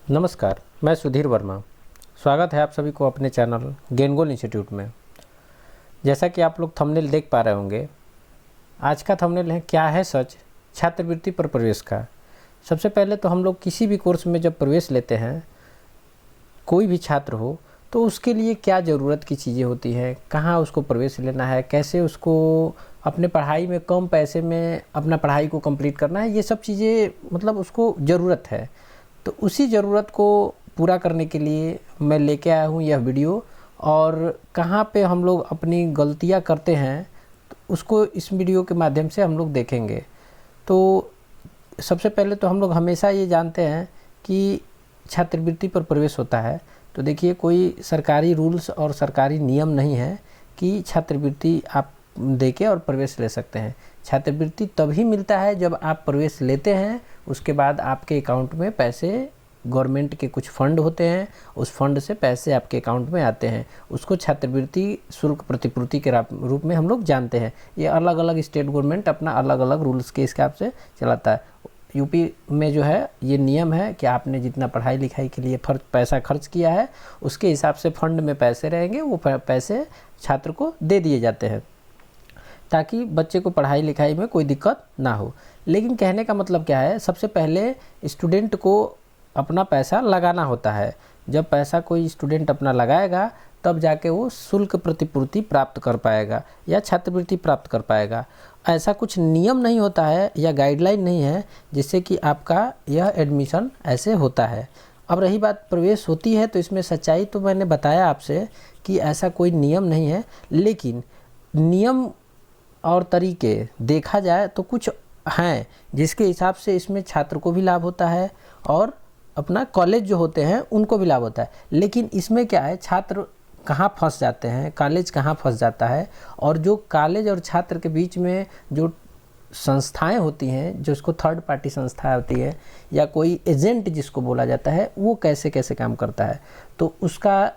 नमस्कार, मैं सुधीर वर्मा। स्वागत है आप सभी को अपने चैनल गेन गोल इंस्टीट्यूट में। जैसा कि आप लोग थंबनेल देख पा रहे होंगे, आज का थंबनेल है क्या है सच छात्रवृत्ति पर प्रवेश का। सबसे पहले तो हम लोग किसी भी कोर्स में जब प्रवेश लेते हैं, कोई भी छात्र हो, तो उसके लिए क्या ज़रूरत की चीज़ें होती हैं, कहाँ उसको प्रवेश लेना है, कैसे उसको अपने पढ़ाई में कम पैसे में अपना पढ़ाई को कंप्लीट करना है, ये सब चीज़ें मतलब उसको ज़रूरत है। तो उसी ज़रूरत को पूरा करने के लिए मैं लेके आया हूँ यह वीडियो। और कहाँ पे हम लोग अपनी गलतियाँ करते हैं, तो उसको इस वीडियो के माध्यम से हम लोग देखेंगे। तो सबसे पहले तो हम लोग हमेशा ये जानते हैं कि छात्रवृत्ति पर प्रवेश होता है, तो देखिए कोई सरकारी रूल्स और सरकारी नियम नहीं है कि छात्रवृत्ति आप देके और प्रवेश ले सकते हैं। छात्रवृत्ति तभी मिलता है जब आप प्रवेश लेते हैं, उसके बाद आपके अकाउंट में पैसे, गवर्नमेंट के कुछ फंड होते हैं, उस फंड से पैसे आपके अकाउंट में आते हैं, उसको छात्रवृत्ति शुल्क प्रतिपूर्ति के रूप में हम लोग जानते हैं। ये अलग अलग स्टेट गवर्नमेंट अपना अलग अलग रूल्स के हिसाब से चलाता है। यूपी में जो है ये नियम है कि आपने जितना पढ़ाई लिखाई के लिए पैसा खर्च किया है, उसके हिसाब से फंड में पैसे रहेंगे, वो पैसे छात्र को दे दिए जाते हैं ताकि बच्चे को पढ़ाई लिखाई में कोई दिक्कत ना हो। लेकिन कहने का मतलब क्या है, सबसे पहले स्टूडेंट को अपना पैसा लगाना होता है। जब पैसा कोई स्टूडेंट अपना लगाएगा, तब जाके वो शुल्क प्रतिपूर्ति प्राप्त कर पाएगा या छात्रवृत्ति प्राप्त कर पाएगा। ऐसा कुछ नियम नहीं होता है या गाइडलाइन नहीं है जिससे कि आपका यह एडमिशन ऐसे होता है। अब रही बात प्रवेश होती है, तो इसमें सच्चाई तो मैंने बताया आपसे कि ऐसा कोई नियम नहीं है, लेकिन नियम और तरीके देखा जाए तो कुछ हैं जिसके हिसाब से इसमें छात्र को भी लाभ होता है और अपना कॉलेज जो होते हैं उनको भी लाभ होता है। लेकिन इसमें क्या है, छात्र कहाँ फंस जाते हैं, कॉलेज कहाँ फंस जाता है, और जो कॉलेज और छात्र के बीच में जो संस्थाएं होती हैं, जो इसको थर्ड पार्टी संस्था होती है या कोई एजेंट जिसको बोला जाता है, वो कैसे कैसे काम करता है, तो उसका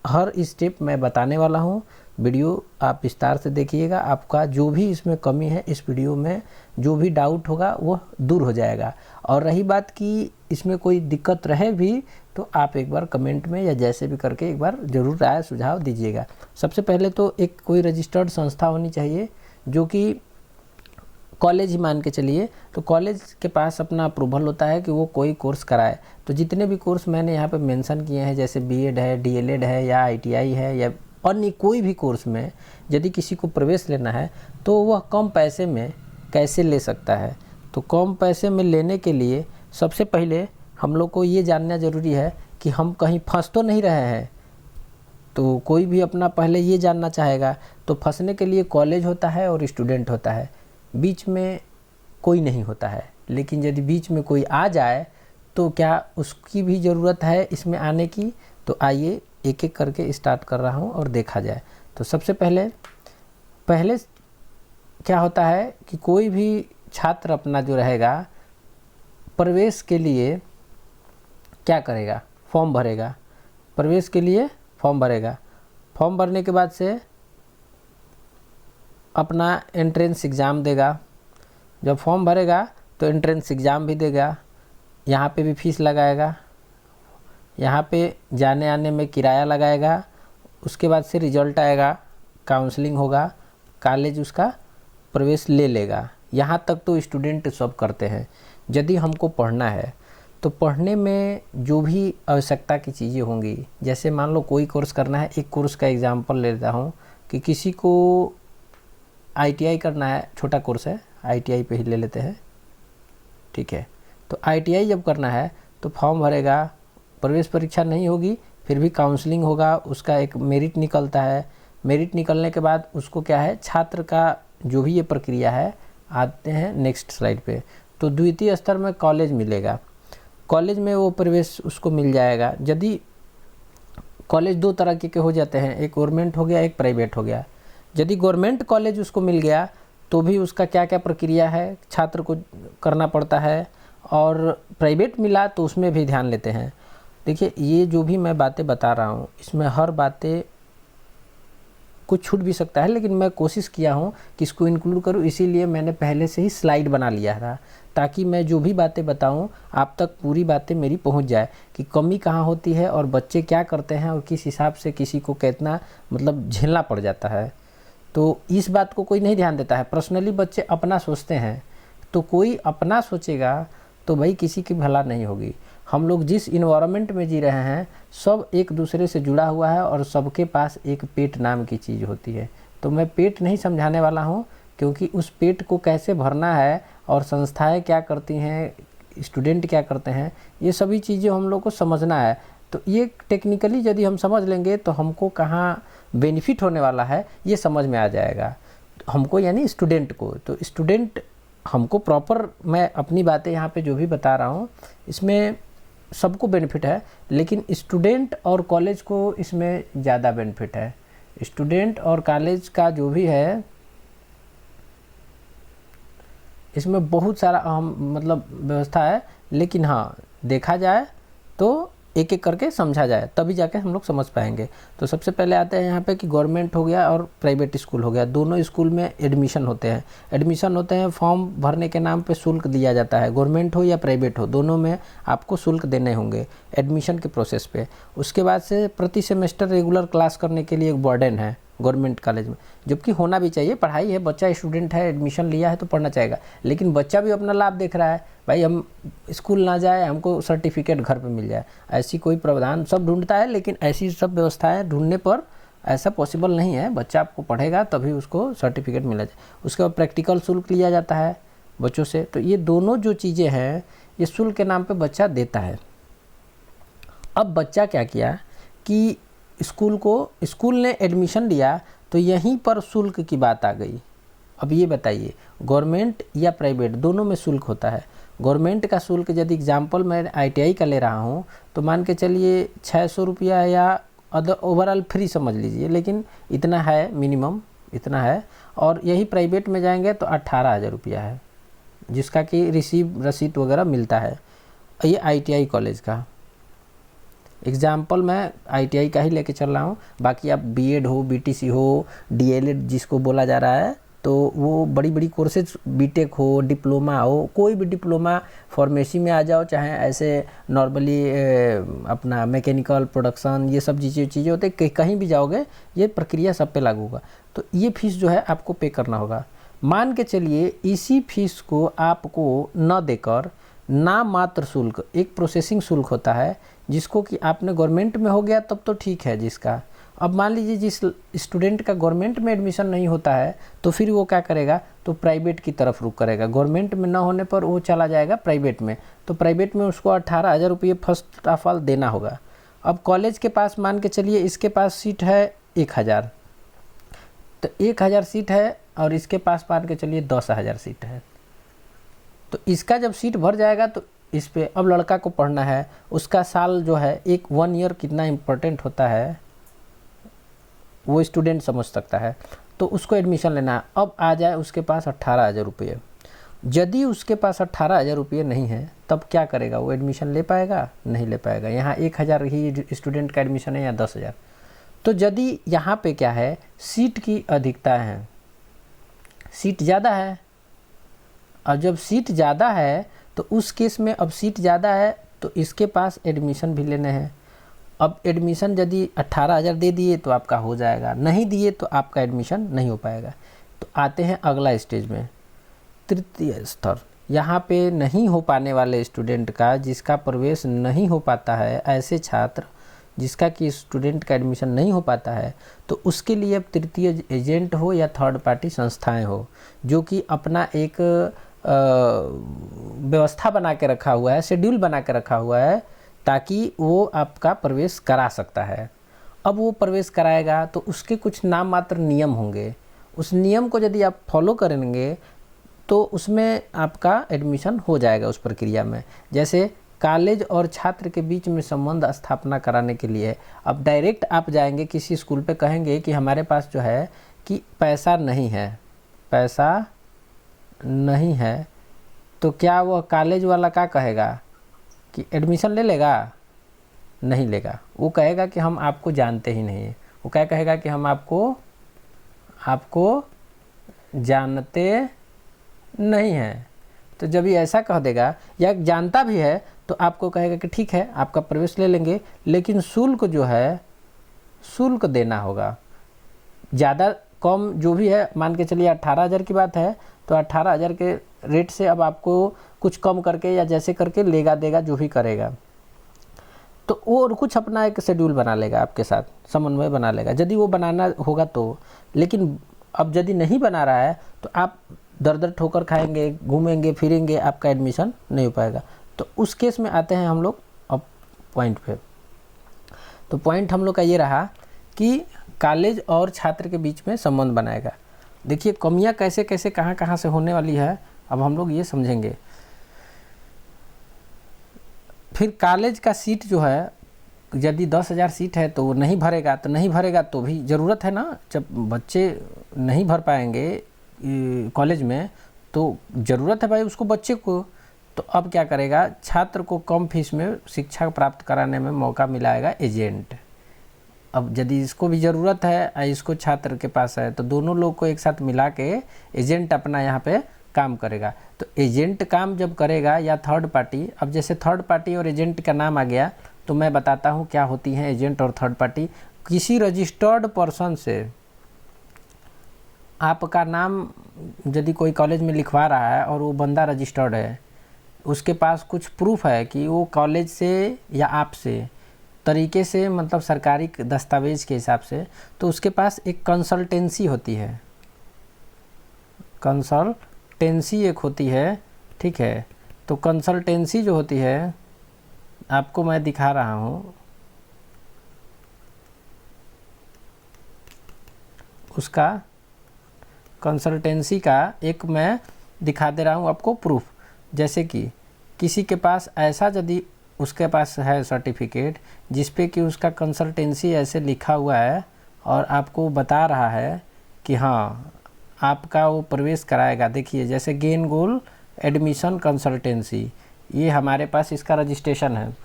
हर स्टेप मैं बताने वाला हूँ। वीडियो आप विस्तार से देखिएगा, आपका जो भी इसमें कमी है, इस वीडियो में जो भी डाउट होगा वो दूर हो जाएगा। और रही बात कि इसमें कोई दिक्कत रहे भी, तो आप एक बार कमेंट में या जैसे भी करके एक बार ज़रूर राय सुझाव दीजिएगा। सबसे पहले तो एक कोई रजिस्टर्ड संस्था होनी चाहिए, जो कि कॉलेज ही मान के चलिए, तो कॉलेज के पास अपना अप्रूवल होता है कि वो कोई कोर्स कराए। तो जितने भी कोर्स मैंने यहाँ पे मेंशन किए हैं, जैसे बीएड है, डीएलएड है या आईटीआई है या अन्य कोई भी कोर्स में यदि किसी को प्रवेश लेना है, तो वह कम पैसे में कैसे ले सकता है। तो कम पैसे में लेने के लिए सबसे पहले हम लोग को ये जानना ज़रूरी है कि हम कहीं फंस तो नहीं रहे हैं। तो कोई भी अपना पहले ये जानना चाहेगा, तो फंसने के लिए कॉलेज होता है और स्टूडेंट होता है, बीच में कोई नहीं होता है। लेकिन यदि बीच में कोई आ जाए तो क्या उसकी भी ज़रूरत है इसमें आने की। तो आइए एक एक करके स्टार्ट कर रहा हूँ और देखा जाए। तो सबसे पहले क्या होता है कि कोई भी छात्र अपना जो रहेगा प्रवेश के लिए क्या करेगा, फॉर्म भरेगा। प्रवेश के लिए फॉर्म भरेगा, फॉर्म भरने के बाद से अपना एंट्रेंस एग्ज़ाम देगा। जब फॉर्म भरेगा तो एंट्रेंस एग्ज़ाम भी देगा, यहाँ पे भी फीस लगाएगा, यहाँ पे जाने आने में किराया लगाएगा। उसके बाद से रिजल्ट आएगा, काउंसलिंग होगा, कॉलेज उसका प्रवेश ले लेगा। यहाँ तक तो स्टूडेंट सब करते हैं। यदि हमको पढ़ना है तो पढ़ने में जो भी आवश्यकता की चीज़ें होंगी, जैसे मान लो कोई कोर्स करना है, एक कोर्स का एग्जांपल ले लेता हूँ कि किसी को आईटीआई करना है, छोटा कोर्स है, आईटीआई पे ही ले लेते हैं, ठीक है। तो आईटीआई जब करना है तो फॉर्म भरेगा, प्रवेश परीक्षा नहीं होगी, फिर भी काउंसलिंग होगा, उसका एक मेरिट निकलता है। मेरिट निकलने के बाद उसको क्या है, छात्र का जो भी ये प्रक्रिया है, आते हैं नेक्स्ट स्लाइड पे। तो द्वितीय स्तर में कॉलेज मिलेगा, कॉलेज में वो प्रवेश उसको मिल जाएगा। यदि कॉलेज दो तरह के हो जाते हैं, एक गवर्नमेंट हो गया, एक प्राइवेट हो गया। यदि गवर्नमेंट कॉलेज उसको मिल गया तो भी उसका क्या क्या प्रक्रिया है छात्र को करना पड़ता है, और प्राइवेट मिला तो उसमें भी ध्यान लेते हैं। देखिए ये जो भी मैं बातें बता रहा हूँ, इसमें हर बातें कुछ छूट भी सकता है, लेकिन मैं कोशिश किया हूँ कि इसको इंक्लूड करूँ, इसीलिए मैंने पहले से ही स्लाइड बना लिया था, ताकि मैं जो भी बातें बताऊँ आप तक पूरी बातें मेरी पहुँच जाए कि कमी कहाँ होती है और बच्चे क्या करते हैं और किस हिसाब से किसी को कितना मतलब झेलना पड़ जाता है। तो इस बात को कोई नहीं ध्यान देता है। पर्सनली बच्चे अपना सोचते हैं, तो कोई अपना सोचेगा तो भाई किसी की भला नहीं होगी। हम लोग जिस इन्वायरमेंट में जी रहे हैं सब एक दूसरे से जुड़ा हुआ है और सबके पास एक पेट नाम की चीज़ होती है। तो मैं पेट नहीं समझाने वाला हूँ, क्योंकि उस पेट को कैसे भरना है और संस्थाएं क्या करती हैं, स्टूडेंट क्या करते हैं, ये सभी चीज़ें हम लोग को समझना है। तो ये टेक्निकली यदि हम समझ लेंगे तो हमको कहाँ बेनिफिट होने वाला है ये समझ में आ जाएगा हमको, यानी स्टूडेंट को। तो स्टूडेंट हमको प्रॉपर, मैं अपनी बातें यहाँ पे जो भी बता रहा हूँ इसमें सबको बेनिफिट है, लेकिन स्टूडेंट और कॉलेज को इसमें ज़्यादा बेनिफिट है। स्टूडेंट और कॉलेज का जो भी है इसमें बहुत सारा अहम मतलब व्यवस्था है, लेकिन हाँ देखा जाए तो एक एक करके समझा जाए तभी जाके हम लोग समझ पाएंगे। तो सबसे पहले आते हैं यहाँ पे कि गवर्नमेंट हो गया और प्राइवेट स्कूल हो गया, दोनों स्कूल में एडमिशन होते हैं। एडमिशन होते हैं, फॉर्म भरने के नाम पे शुल्क दिया जाता है, गवर्नमेंट हो या प्राइवेट हो दोनों में आपको शुल्क देने होंगे एडमिशन के प्रोसेस पे। उसके बाद से प्रति सेमेस्टर रेगुलर क्लास करने के लिए एक बर्डन है गवर्नमेंट कॉलेज में, जबकि होना भी चाहिए। पढ़ाई है, बच्चा स्टूडेंट है, एडमिशन लिया है तो पढ़ना चाहेगा, लेकिन बच्चा भी अपना लाभ देख रहा है, भाई हम स्कूल ना जाए, हमको सर्टिफिकेट घर पे मिल जाए। ऐसी कोई प्रावधान सब ढूंढता है, लेकिन ऐसी सब व्यवस्थाएं ढूंढने पर ऐसा पॉसिबल नहीं है। बच्चा आपको पढ़ेगा तभी उसको सर्टिफिकेट मिला जाए। उसके बाद प्रैक्टिकल शुल्क लिया जाता है बच्चों से। तो ये दोनों जो चीज़ें हैं ये शुल्क के नाम पे बच्चा देता है। अब बच्चा क्या किया कि स्कूल ने एडमिशन लिया तो यहीं पर शुल्क की बात आ गई। अब ये बताइए, गवर्नमेंट या प्राइवेट दोनों में शुल्क होता है। गवर्नमेंट का शुल्क यदि एग्जाम्पल मैं ITI का ले रहा हूँ तो मान के चलिए 600 रुपया या अदर ओवरऑल फ्री समझ लीजिए, लेकिन इतना है, मिनिमम इतना है। और यही प्राइवेट में जाएंगे तो 18,000 रुपया है, जिसका कि रसीद वगैरह मिलता है। ये ITI कॉलेज का एग्जाम्पल मैं ITI का ही लेके चल रहा हूँ। बाकी आप BEd हो, BTC हो, DLEd जिसको बोला जा रहा है, तो वो बड़ी बड़ी कोर्सेज, BTech हो, डिप्लोमा हो, कोई भी डिप्लोमा, फार्मेसी में आ जाओ, चाहे ऐसे नॉर्मली अपना मैकेनिकल प्रोडक्शन, ये सब चीज़ें होते हैं, कहीं भी जाओगे ये प्रक्रिया सब पे लागू होगा। तो ये फीस जो है आपको पे करना होगा। मान के चलिए इसी फीस को आपको न देकर नाम मात्र शुल्क, एक प्रोसेसिंग शुल्क होता है, जिसको कि आपने गवर्नमेंट में हो गया तब तो ठीक है जिसका। अब मान लीजिए जिस स्टूडेंट का गवर्नमेंट में एडमिशन नहीं होता है तो फिर वो क्या करेगा, तो प्राइवेट की तरफ रुख करेगा। गवर्नमेंट में ना होने पर वो चला जाएगा प्राइवेट में, तो प्राइवेट में उसको 18,000 रुपये फर्स्ट ऑफ ऑल देना होगा। अब कॉलेज के पास मान के चलिए इसके पास सीट है 1,000, तो 1,000 सीट है और इसके पास मान के चलिए 10,000 सीट है। तो इसका जब सीट भर जाएगा तो इस पे अब लड़का को पढ़ना है, उसका साल जो है 1 ईयर कितना इम्पोर्टेंट होता है वो स्टूडेंट समझ सकता है। तो उसको एडमिशन लेना है। अब आ जाए उसके पास 18,000 रुपये। यदि उसके पास 18,000 रुपये नहीं है तब क्या करेगा, वो एडमिशन ले पाएगा? नहीं ले पाएगा। यहाँ 1,000 ही स्टूडेंट का एडमिशन है या 10,000। तो यदि यहाँ पे क्या है, सीट की अधिकता है, सीट ज़्यादा है, और जब सीट ज़्यादा है तो उस केस में अब सीट ज़्यादा है तो इसके पास एडमिशन भी लेने हैं। अब एडमिशन यदि 18,000 दे दिए तो आपका हो जाएगा, नहीं दिए तो आपका एडमिशन नहीं हो पाएगा। तो आते हैं अगला स्टेज में, तृतीय स्तर। यहाँ पे नहीं हो पाने वाले स्टूडेंट का, जिसका प्रवेश नहीं हो पाता है, ऐसे छात्र जिसका कि स्टूडेंट का एडमिशन नहीं हो पाता है, तो उसके लिए अब तृतीय एजेंट हो या थर्ड पार्टी संस्थाएं हो, जो कि अपना एक व्यवस्था बना के रखा हुआ है, शेड्यूल बना के रखा हुआ है, ताकि वो आपका प्रवेश करा सकता है। अब वो प्रवेश कराएगा तो उसके कुछ नाम मात्र नियम होंगे, उस नियम को यदि आप फॉलो करेंगे तो उसमें आपका एडमिशन हो जाएगा उस प्रक्रिया में। जैसे कॉलेज और छात्र के बीच में संबंध स्थापना कराने के लिए अब डायरेक्ट आप जाएंगे किसी स्कूल पे, कहेंगे कि हमारे पास जो है कि पैसा नहीं है, पैसा नहीं है, तो क्या वो कॉलेज वाला क्या कहेगा कि एडमिशन ले लेगा? नहीं लेगा। वो कहेगा कि हम आपको जानते ही नहीं। वो क्या कहेगा कि हम आपको आपको जानते नहीं हैं। तो जब ये ऐसा कह देगा या जानता भी है तो आपको कहेगा कि ठीक है आपका प्रवेश ले लेंगे, लेकिन शुल्क जो है शुल्क देना होगा। ज़्यादा कम जो भी है, मान के चलिए 18,000 की बात है तो 18,000 के रेट से अब आपको कुछ कम करके या जैसे करके लेगा देगा जो भी करेगा, तो वो और कुछ अपना एक शेड्यूल बना लेगा, आपके साथ समन्वय बना लेगा यदि वो बनाना होगा तो। लेकिन अब यदि नहीं बना रहा है तो आप दर दर ठोकर खाएंगे, घूमेंगे फिरेंगे, आपका एडमिशन नहीं हो पाएगा। तो उस केस में आते हैं हम लोग अब पॉइंट पे। तो पॉइंट हम लोग का ये रहा कि कॉलेज और छात्र के बीच में संबंध बनाएगा। देखिए कमियां कैसे कैसे कहाँ कहाँ से होने वाली है, अब हम लोग ये समझेंगे। फिर कॉलेज का सीट जो है, यदि 10,000 सीट है तो वो नहीं भरेगा, तो नहीं भरेगा तो भी ज़रूरत है ना, जब बच्चे नहीं भर पाएंगे कॉलेज में तो ज़रूरत है भाई उसको बच्चे को। तो अब क्या करेगा, छात्र को कम फीस में शिक्षा प्राप्त कराने में मौका मिलाएगा एजेंट। अब यदि इसको भी ज़रूरत है इसको छात्र के पास है तो दोनों लोग को एक साथ मिला के एजेंट अपना यहाँ पे काम करेगा। तो एजेंट काम जब करेगा या थर्ड पार्टी, अब जैसे थर्ड पार्टी और एजेंट का नाम आ गया तो मैं बताता हूँ क्या होती हैं एजेंट और थर्ड पार्टी। किसी रजिस्टर्ड पर्सन से आपका नाम यदि कोई कॉलेज में लिखवा रहा है और वो बंदा रजिस्टर्ड है, उसके पास कुछ प्रूफ है कि वो कॉलेज से या आपसे तरीके से, मतलब सरकारी दस्तावेज के हिसाब से, तो उसके पास एक कंसल्टेंसी होती है, कंसल्टेंसी एक होती है, ठीक है। तो कंसल्टेंसी जो होती है आपको मैं दिखा रहा हूँ, उसका कंसल्टेंसी का एक मैं दिखा दे रहा हूँ आपको प्रूफ। जैसे कि किसी के पास ऐसा यदि उसके पास है सर्टिफिकेट जिस पे कि उसका कंसल्टेंसी ऐसे लिखा हुआ है और आपको बता रहा है कि हाँ आपका वो प्रवेश कराएगा। देखिए जैसे गेन गोल एडमिशन कंसल्टेंसी, ये हमारे पास इसका रजिस्ट्रेशन है।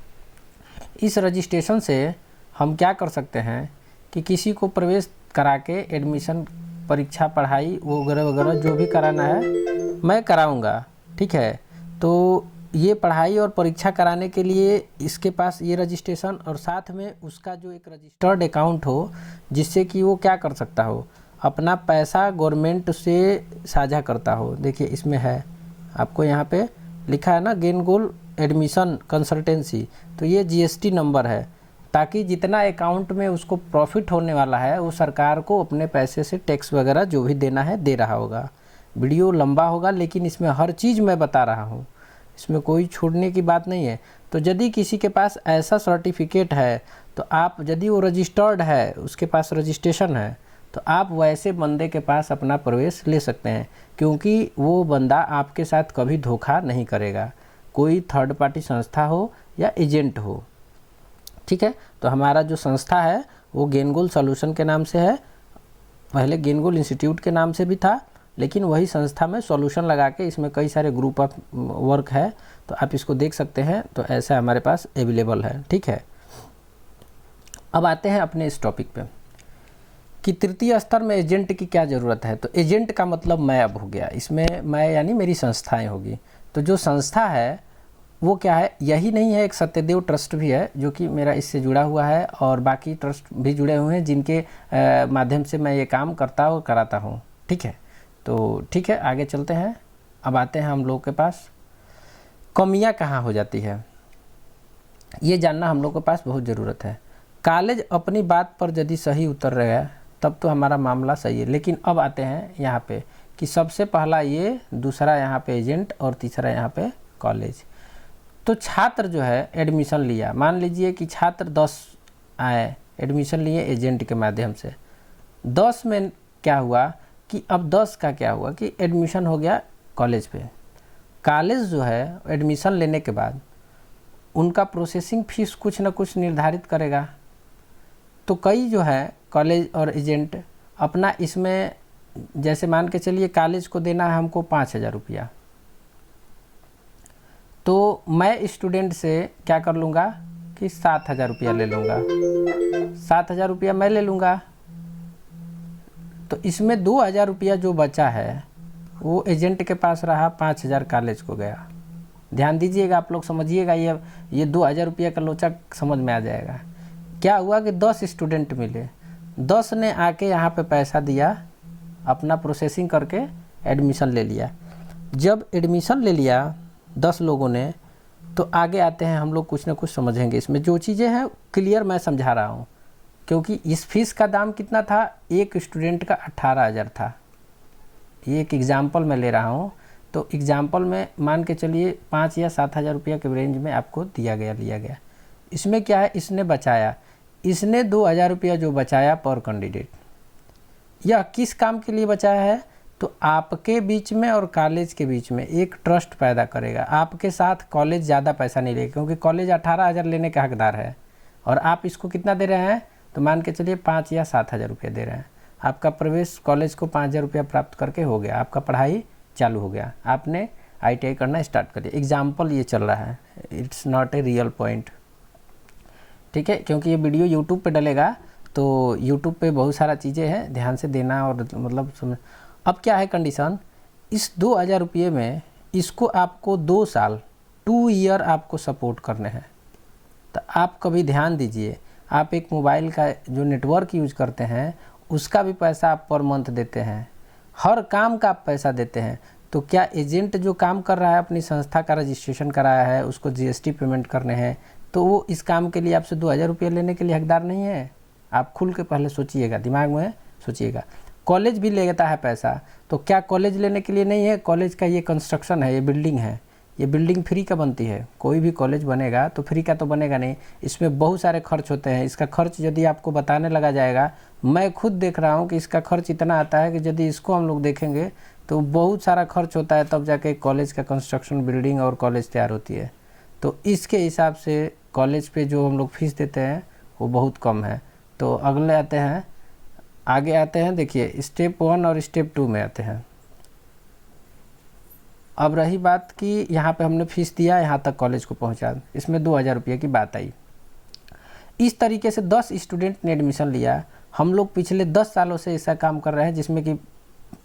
इस रजिस्ट्रेशन से हम क्या कर सकते हैं कि किसी को प्रवेश करा के एडमिशन, परीक्षा, पढ़ाई वगैरह वगैरह जो भी कराना है मैं कराऊंगा, ठीक है। तो ये पढ़ाई और परीक्षा कराने के लिए इसके पास ये रजिस्ट्रेशन और साथ में उसका जो एक रजिस्टर्ड अकाउंट हो जिससे कि वो क्या कर सकता हो, अपना पैसा गवर्नमेंट से साझा करता हो। देखिए इसमें है, आपको यहाँ पे लिखा है ना गेन गोल एडमिशन कंसल्टेंसी, तो ये जीएसटी नंबर है ताकि जितना अकाउंट में उसको प्रॉफिट होने वाला है वो सरकार को अपने पैसे से टैक्स वगैरह जो भी देना है दे रहा होगा। वीडियो लंबा होगा लेकिन इसमें हर चीज़ मैं बता रहा हूँ, इसमें कोई छोड़ने की बात नहीं है। तो यदि किसी के पास ऐसा सर्टिफिकेट है तो आप, यदि वो रजिस्टर्ड है, उसके पास रजिस्ट्रेशन है, तो आप वैसे बंदे के पास अपना प्रवेश ले सकते हैं, क्योंकि वो बंदा आपके साथ कभी धोखा नहीं करेगा, कोई थर्ड पार्टी संस्था हो या एजेंट हो, ठीक है। तो हमारा जो संस्था है वो गेन गोल सॉल्यूशन के नाम से है, पहले गेन गोल इंस्टीट्यूट के नाम से भी था, लेकिन वही संस्था में सॉल्यूशन लगा के इसमें कई सारे ग्रुप ऑफ वर्क है, तो आप इसको देख सकते हैं। तो ऐसा हमारे पास अवेलेबल है, ठीक है। अब आते हैं अपने इस टॉपिक पे कि तृतीय स्तर में एजेंट की क्या ज़रूरत है। तो एजेंट का मतलब मैं अब हो गया, इसमें मैं यानी मेरी संस्थाएं होगी। तो जो संस्था है वो क्या है, यही नहीं है, एक सत्यदेव ट्रस्ट भी है जो कि मेरा इससे जुड़ा हुआ है और बाकी ट्रस्ट भी जुड़े हुए हैं जिनके माध्यम से मैं ये काम करता और कराता हूँ, ठीक है। तो ठीक है, आगे चलते हैं। अब आते हैं हम लोग के पास कमियां कहाँ हो जाती है, ये जानना हम लोग के पास बहुत ज़रूरत है। कॉलेज अपनी बात पर यदि सही उतर रहा है तब तो हमारा मामला सही है, लेकिन अब आते हैं यहाँ पे कि सबसे पहला ये, दूसरा यहाँ पे एजेंट और तीसरा यहाँ पे कॉलेज। तो छात्र जो है एडमिशन लिया, मान लीजिए कि छात्र 10 आए, एडमिशन लिए एजेंट के माध्यम से, 10 में क्या हुआ कि अब 10 का क्या हुआ कि एडमिशन हो गया कॉलेज पे। कॉलेज जो है एडमिशन लेने के बाद उनका प्रोसेसिंग फीस कुछ ना कुछ निर्धारित करेगा। तो कई जो है कॉलेज और एजेंट अपना इसमें, जैसे मान के चलिए कॉलेज को देना है हमको 5,000 रुपया, तो मैं स्टूडेंट से क्या कर लूँगा कि 7,000 रुपया ले लूँगा, 7,000 रुपया मैं ले लूँगा। तो इसमें 2,000 रुपया जो बचा है वो एजेंट के पास रहा, 5,000 कॉलेज को गया। ध्यान दीजिएगा, आप लोग समझिएगा, ये 2,000 रुपया का लोचा समझ में आ जाएगा। क्या हुआ कि 10 स्टूडेंट मिले, 10 ने आके यहाँ पे पैसा दिया, अपना प्रोसेसिंग करके एडमिशन ले लिया। जब एडमिशन ले लिया 10 लोगों ने, तो आगे आते हैं हम लोग कुछ ना कुछ समझेंगे। इसमें जो चीज़ें हैं क्लियर मैं समझा रहा हूँ, क्योंकि इस फीस का दाम कितना था, एक स्टूडेंट का 18,000 था। ये एक एग्ज़ाम्पल मैं ले रहा हूँ, तो एग्ज़ाम्पल में मान के चलिए 5 या 7,000 रुपया के रेंज में आपको लिया गया। इसमें क्या है, इसने बचाया, इसने 2,000 रुपया जो बचाया पर कैंडिडेट, यह किस काम के लिए बचाया है, तो आपके बीच में और कॉलेज के बीच में एक ट्रस्ट पैदा करेगा। आपके साथ कॉलेज ज़्यादा पैसा नहीं लेगा, क्योंकि कॉलेज 18,000 लेने का हकदार है और आप इसको कितना दे रहे हैं, तो मान के चलिए 5 या 7,000 रुपये दे रहे हैं। आपका प्रवेश कॉलेज को 5,000 रुपया प्राप्त करके हो गया, आपका पढ़ाई चालू हो गया, आपने ITI करना स्टार्ट कर दिया। एग्जाम्पल ये चल रहा है, it's not a real point, ठीक है, क्योंकि ये वीडियो यूट्यूब पे डलेगा, तो यूट्यूब पे बहुत सारा चीज़ें हैं, ध्यान से देना और मतलब समझ। अब क्या है कंडीशन, इस 2,000 रुपये में इसको आपको 2 साल 2 ईयर आपको सपोर्ट करने हैं। तो आप कभी ध्यान दीजिए, आप एक मोबाइल का जो नेटवर्क यूज करते हैं उसका भी पैसा आप पर मंथ देते हैं, हर काम का आप पैसा देते हैं। तो क्या एजेंट जो काम कर रहा है, अपनी संस्था का रजिस्ट्रेशन कराया है, उसको GST पेमेंट करने हैं, तो वो इस काम के लिए आपसे 2,000 रुपये लेने के लिए हकदार नहीं है। आप खुल के पहले सोचिएगा, दिमाग में सोचिएगा। कॉलेज भी लेता है पैसा, तो क्या कॉलेज लेने के लिए नहीं है, कॉलेज का ये कंस्ट्रक्शन है, ये बिल्डिंग है, ये बिल्डिंग फ्री का बनती है। कोई भी कॉलेज बनेगा तो फ्री का तो बनेगा नहीं, इसमें बहुत सारे खर्च होते हैं। इसका खर्च यदि आपको बताने लगा जाएगा, मैं खुद देख रहा हूँ कि इसका खर्च इतना आता है कि यदि इसको हम लोग देखेंगे तो बहुत सारा खर्च होता है, तब जाके कॉलेज का कंस्ट्रक्शन, बिल्डिंग और कॉलेज तैयार होती है। तो इसके हिसाब से कॉलेज पे जो हम लोग फीस देते हैं वो बहुत कम है। तो अगले आगे आते हैं, देखिए स्टेप 1 और स्टेप 2 में आते हैं। अब रही बात कि यहाँ पे हमने फीस दिया, यहाँ तक कॉलेज को पहुँचा, इसमें 2,000 रुपये की बात आई। इस तरीके से 10 स्टूडेंट ने एडमिशन लिया। हम लोग पिछले 10 सालों से ऐसा काम कर रहे हैं, जिसमें कि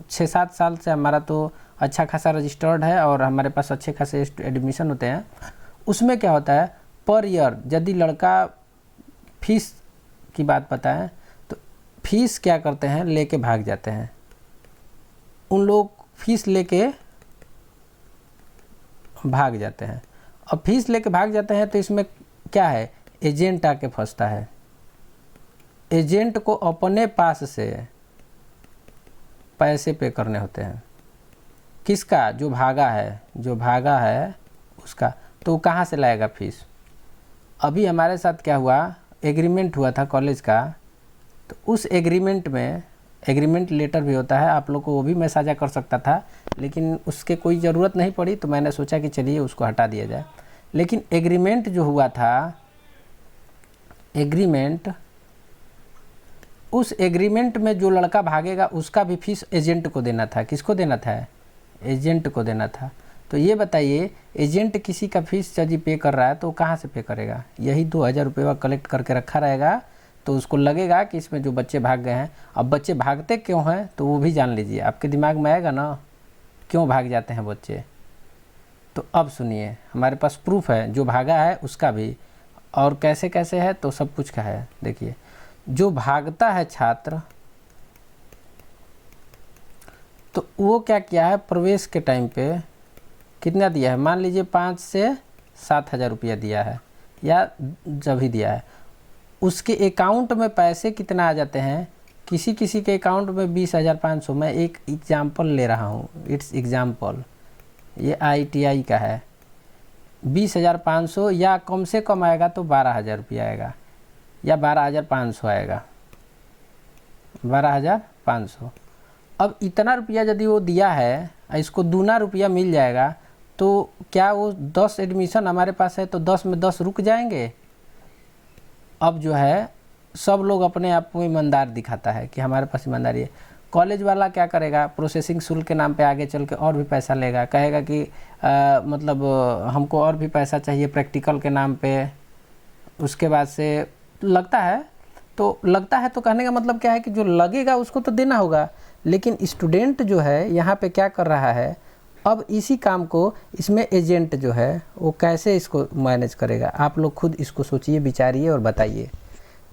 6-7 साल से हमारा तो अच्छा खासा रजिस्टर्ड है और हमारे पास अच्छे खासे एडमिशन होते हैं। उसमें क्या होता है, पर ईयर यदि लड़का, फीस की बात बताएं तो फीस क्या करते हैं, लेके भाग जाते हैं। उन लोग फीस लेके भाग जाते हैं। अब फीस लेके भाग जाते हैं तो इसमें क्या है, एजेंट आके फंसता है। एजेंट को अपने पास से पैसे पे करने होते हैं। किसका, जो भागा है उसका। तो वो कहाँ से लाएगा फीस। अभी हमारे साथ क्या हुआ, एग्रीमेंट हुआ था कॉलेज का, तो उस एग्रीमेंट में एग्रीमेंट लेटर भी होता है, आप लोग को वो भी मैं साझा कर सकता था, लेकिन उसके कोई ज़रूरत नहीं पड़ी, तो मैंने सोचा कि चलिए उसको हटा दिया जाए। लेकिन एग्रीमेंट जो हुआ था, एग्रीमेंट, उस एग्रीमेंट में जो लड़का भागेगा उसका भी फीस एजेंट को देना था। किसको देना था, एजेंट को देना था। तो ये बताइए, एजेंट किसी का फीस यदि पे कर रहा है तो कहाँ से पे करेगा, यही 2,000 रुपये कलेक्ट करके रखा रहेगा। तो उसको लगेगा कि इसमें जो बच्चे भाग गए हैं, अब बच्चे भागते क्यों हैं तो वो भी जान लीजिए, आपके दिमाग में आएगा ना, क्यों भाग जाते हैं बच्चे। तो अब सुनिए, हमारे पास प्रूफ है, जो भागा है उसका भी, और कैसे कैसे है तो सब कुछ का है। देखिए, जो भागता है छात्र, तो वो क्या किया है, प्रवेश के टाइम पे कितना दिया है, मान लीजिए 5 से 7,000 रुपया दिया है, या जब ही दिया है, उसके अकाउंट में पैसे कितना आ जाते हैं, किसी किसी के अकाउंट में 20,500। मैं एक एग्जाम्पल ले रहा हूँ, इट्स एग्जाम्पल, ये ITI का है। 20,500 या कम से कम आएगा तो 12,000 रुपया आएगा, या 12,500 आएगा, 12,500। अब इतना रुपया यदि वो दिया है, इसको दूना रुपया मिल जाएगा, तो क्या वो 10 एडमिशन हमारे पास है तो 10 में 10 रुक जाएंगे। अब जो है सब लोग अपने आप को ईमानदार दिखाता है कि हमारे पास ईमानदारी है। कॉलेज वाला क्या करेगा, प्रोसेसिंग शुल्क के नाम पे आगे चल के और भी पैसा लेगा, कहेगा कि मतलब हमको और भी पैसा चाहिए प्रैक्टिकल के नाम पे। उसके बाद से लगता है तो लगता है, तो कहने का मतलब क्या है कि जो लगेगा उसको तो देना होगा, लेकिन स्टूडेंट जो है यहाँ पे क्या कर रहा है, अब इसी काम को इसमें एजेंट जो है वो कैसे इसको मैनेज करेगा। आप लोग खुद इसको सोचिए, विचारिए और बताइए।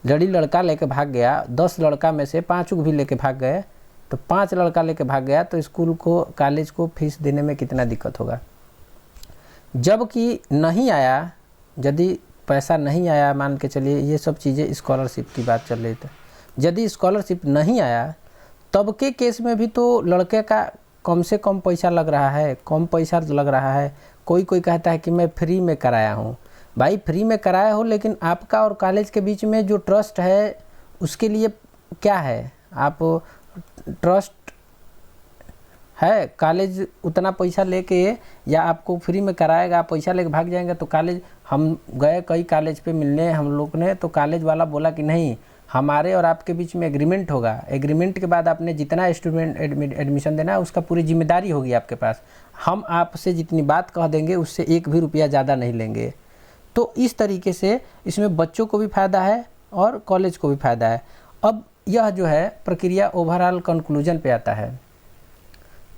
लड़का लेके भाग गया, 10 लड़का में से 5 भी लेके भाग गए, तो 5 लड़का लेके भाग गया, तो स्कूल को, कॉलेज को फीस देने में कितना दिक्कत होगा। जबकि नहीं आया, यदि पैसा नहीं आया, मान के चलिए ये सब चीज़ें स्कॉलरशिप की बात चल रही थी, यदि स्कॉलरशिप नहीं आया तब के केस में भी तो लड़के का कम से कम पैसा लग रहा है, कम पैसा लग रहा है। कोई कहता है कि मैं फ्री में कराया हूँ। भाई फ्री में कराया हो, लेकिन आपका और कॉलेज के बीच में जो ट्रस्ट है उसके लिए क्या है, आप ट्रस्ट है, कॉलेज उतना पैसा लेके या आपको फ्री में कराएगा, आप पैसा लेके भाग जाएंगे तो कॉलेज, हम गए कई कॉलेज पे मिलने हम लोग ने, तो कॉलेज वाला बोला कि नहीं, हमारे और आपके बीच में एग्रीमेंट होगा, एग्रीमेंट के बाद आपने जितना स्टूडेंट एडमिशन देना है उसका पूरी जिम्मेदारी होगी आपके पास, हम आपसे जितनी बात कह देंगे उससे 1 भी रुपया ज़्यादा नहीं लेंगे। तो इस तरीके से इसमें बच्चों को भी फ़ायदा है और कॉलेज को भी फ़ायदा है। अब यह जो है प्रक्रिया ओवरऑल कंक्लूजन पे आता है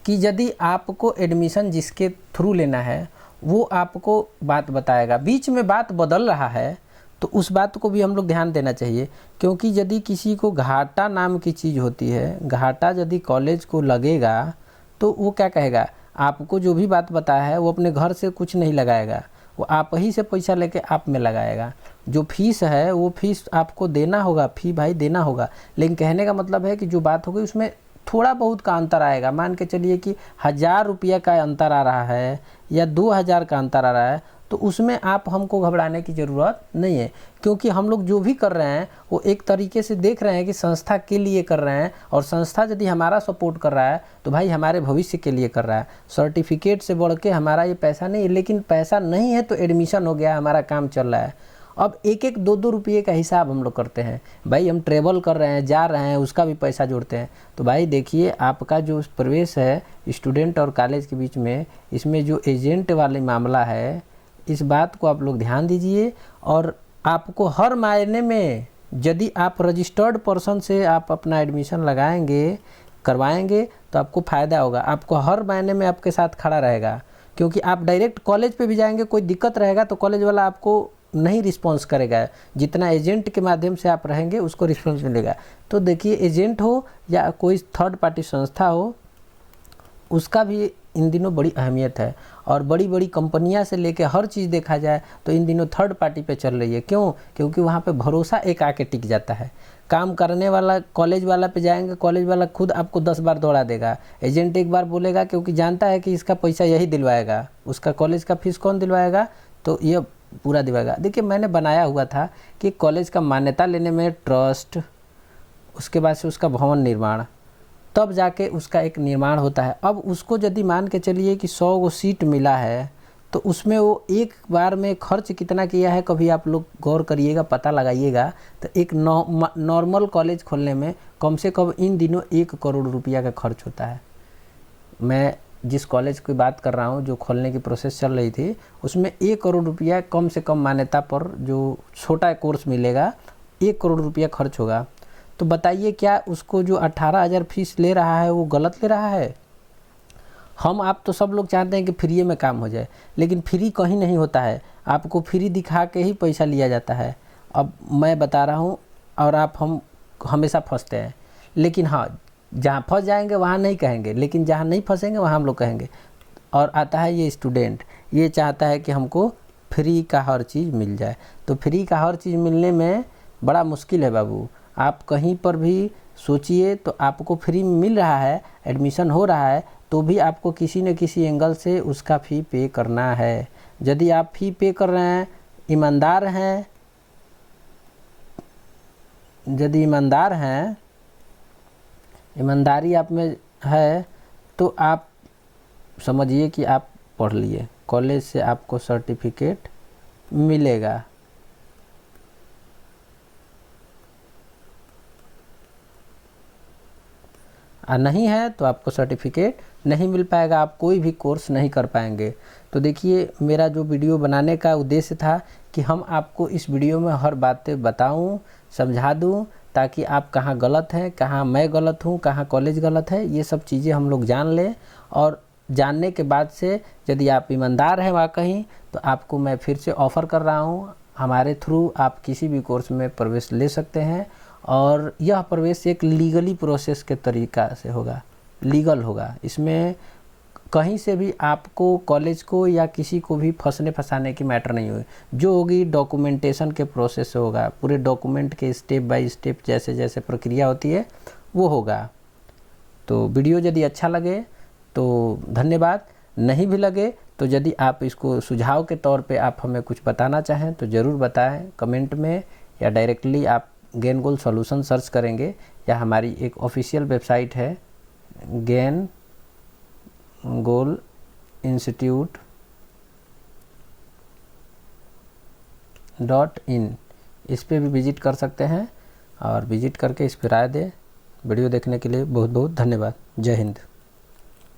कि यदि आपको एडमिशन जिसके थ्रू लेना है वो आपको बात बताएगा, बीच में बात बदल रहा है तो उस बात को भी हम लोग ध्यान देना चाहिए। क्योंकि यदि किसी को घाटा नाम की चीज़ होती है, घाटा यदि कॉलेज को लगेगा तो वो क्या कहेगा, आपको जो भी बात बताया है वो अपने घर से कुछ नहीं लगाएगा, वो आप ही से पैसा लेके आप में लगाएगा। जो फीस है वो फीस आपको देना होगा, फ़ी भाई देना होगा, लेकिन कहने का मतलब है कि जो बात होगी उसमें थोड़ा बहुत का अंतर आएगा। मान के चलिए कि 1000 रुपया का अंतर आ रहा है या 2000 का अंतर आ रहा है, तो उसमें आप हमको घबराने की ज़रूरत नहीं है, क्योंकि हम लोग जो भी कर रहे हैं वो एक तरीके से देख रहे हैं कि संस्था के लिए कर रहे हैं, और संस्था यदि हमारा सपोर्ट कर रहा है तो भाई हमारे भविष्य के लिए कर रहा है। सर्टिफिकेट से बढ़ के हमारा ये पैसा नहीं है, लेकिन पैसा नहीं है तो एडमिशन हो गया, हमारा काम चल रहा है। अब 1-1, 2-2 रुपये का हिसाब हम लोग करते हैं। भाई हम ट्रेवल कर रहे हैं, जा रहे हैं, उसका भी पैसा जोड़ते हैं। तो भाई देखिए, आपका जो प्रवेश है स्टूडेंट और कॉलेज के बीच में, इसमें जो एजेंट वाले मामला है, इस बात को आप लोग ध्यान दीजिए। और आपको हर मायने में यदि आप रजिस्टर्ड पर्सन से आप अपना एडमिशन लगाएंगे, करवाएंगे, तो आपको फ़ायदा होगा। आपको हर मायने में आपके साथ खड़ा रहेगा, क्योंकि आप डायरेक्ट कॉलेज पे भी जाएंगे, कोई दिक्कत रहेगा तो कॉलेज वाला आपको नहीं रिस्पॉन्स करेगा, जितना एजेंट के माध्यम से आप रहेंगे उसको रिस्पॉन्स मिलेगा। तो देखिए, एजेंट हो या कोई थर्ड पार्टी संस्था हो, उसका भी इन दिनों बड़ी अहमियत है। और बड़ी बड़ी कंपनियां से लेके हर चीज़ देखा जाए तो इन दिनों थर्ड पार्टी पे चल रही है। क्यों? क्योंकि वहाँ पे भरोसा एक आके टिक जाता है। काम करने वाला कॉलेज वाला पे जाएंगे, कॉलेज वाला खुद आपको 10 बार दौड़ा देगा, एजेंट एक बार बोलेगा, क्योंकि जानता है कि इसका पैसा यही दिलवाएगा, उसका कॉलेज का फीस कौन दिलवाएगा, तो ये पूरा दिलवाएगा। देखिए, मैंने बनाया हुआ था कि कॉलेज का मान्यता लेने में ट्रस्ट, उसके बाद से उसका भवन निर्माण, तब जाके उसका एक निर्माण होता है। अब उसको यदि मान के चलिए कि 100 गो सीट मिला है, तो उसमें वो एक बार में खर्च कितना किया है, कभी आप लोग गौर करिएगा, पता लगाइएगा। तो एक नॉर्मल कॉलेज खोलने में कम से कम इन दिनों 1 करोड़ रुपया का खर्च होता है। मैं जिस कॉलेज की बात कर रहा हूँ, जो खोलने की प्रोसेस चल रही थी, उसमें 1 करोड़ रुपया कम से कम मान्यता पर जो छोटा कोर्स मिलेगा 1 करोड़ रुपया खर्च होगा। तो बताइए, क्या उसको जो 18,000 फीस ले रहा है वो गलत ले रहा है? हम आप तो सब लोग चाहते हैं कि फ्री में काम हो जाए, लेकिन फ्री कहीं नहीं होता है, आपको फ्री दिखा के ही पैसा लिया जाता है। अब मैं बता रहा हूँ, और हम हमेशा फंसते हैं। लेकिन हाँ, जहाँ फंस जाएंगे वहाँ नहीं कहेंगे, लेकिन जहाँ नहीं फंसेंगे वहाँ हम लोग कहेंगे। और आता है ये स्टूडेंट, ये चाहता है कि हमको फ्री का हर चीज़ मिल जाए। तो फ्री का हर चीज़ मिलने में बड़ा मुश्किल है बाबू। आप कहीं पर भी सोचिए तो आपको फ्री मिल रहा है, एडमिशन हो रहा है, तो भी आपको किसी न किसी एंगल से उसका फ़ी पे करना है। यदि आप फ़ी पे कर रहे हैं, ईमानदार हैं, यदि ईमानदार हैं, ईमानदारी आप में है, तो आप समझिए कि आप पढ़ लिए, कॉलेज से आपको सर्टिफिकेट मिलेगा। नहीं है तो आपको सर्टिफिकेट नहीं मिल पाएगा, आप कोई भी कोर्स नहीं कर पाएंगे। तो देखिए, मेरा जो वीडियो बनाने का उद्देश्य था कि हम आपको इस वीडियो में हर बातें बताऊं, समझा दूं, ताकि आप कहाँ गलत हैं, कहाँ मैं गलत हूँ, कहाँ कॉलेज गलत है, ये सब चीज़ें हम लोग जान लें। और जानने के बाद से यदि आप ईमानदार हैं वाकई, तो आपको मैं फिर से ऑफ़र कर रहा हूँ, हमारे थ्रू आप किसी भी कोर्स में प्रवेश ले सकते हैं। और यह प्रवेश एक लीगली प्रोसेस के तरीक़ा से होगा, लीगल होगा। इसमें कहीं से भी आपको, कॉलेज को या किसी को भी फंसने फंसाने की मैटर नहीं होगी। जो होगी डॉक्यूमेंटेशन के प्रोसेस से होगा, पूरे डॉक्यूमेंट के स्टेप बाय स्टेप जैसे जैसे प्रक्रिया होती है वो होगा। तो वीडियो यदि अच्छा लगे तो धन्यवाद, नहीं भी लगे तो यदि आप इसको सुझाव के तौर पे आप हमें कुछ बताना चाहें तो ज़रूर बताएं कमेंट में, या डायरेक्टली आप गेन गोल सॉल्यूशन सर्च करेंगे, या हमारी एक ऑफिशियल वेबसाइट है गेन गोल इंस्टीट्यूट .in, इस पे भी विज़िट कर सकते हैं और विज़िट करके इस पर राय दें। वीडियो देखने के लिए बहुत बहुत धन्यवाद। जय हिंद।